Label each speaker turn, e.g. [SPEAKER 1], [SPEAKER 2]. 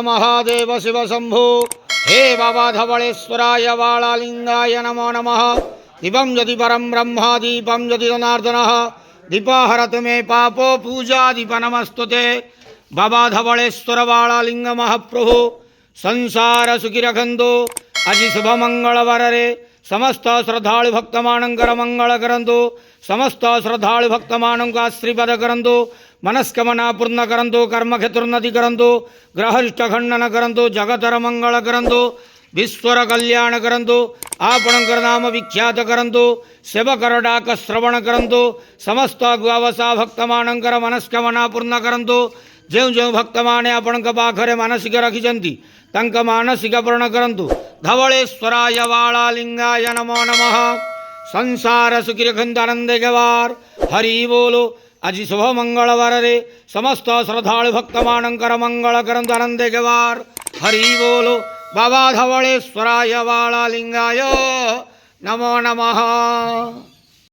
[SPEAKER 1] महादेव शिव शंभो। हे बाबा धवलेश्वराय वालालिंगाय नमो नमः। दीपं यदि परं ब्रह्म दीपं यदि जनार्दनः दीपहरत मे पापो पूजा दीप नमस्तुते। बाबा धवलेश्वर वालालिंग महाप्रभु संसार सुखी रखंदो। आज शुभ मंगलवार रे समस्त श्रद्धालु भक्तमानंकर मंगल करंतु। समस्त श्रद्धालु भक्तमानंक आशीर्वाद करंतु। मनस्कामना पूर्ण करंतु। कर्म क्षेत्रोन्नति करंतु। ग्रहरिष्ट खंडन करंतु। जगतर मंगल करंतु। विश्वर कल्याण करंतु। आपणकर नाम विख्यात करंतु। सेवकर डाक श्रवण करंतु। समस्त गुआवसा भक्तमानंकर मनस्कामना पूर्ण करंतु। जो जो भक्त माने आपण पाखरे मानसिक रखिंट तंक मानसिक पूर्ण करंतु। धवलेश्वराय वालालिंगाय नमो नमः। संसार सुखी रखंत आनंद गवार हरि बोलो। आज शुभ मंगलवार रे समस्त श्रद्धालु भक्तमानंकर मंगल करंतु आनंद गवार हरि बोलो। बाबा धवलेश्वराय वालालिंगाय नमो नमः।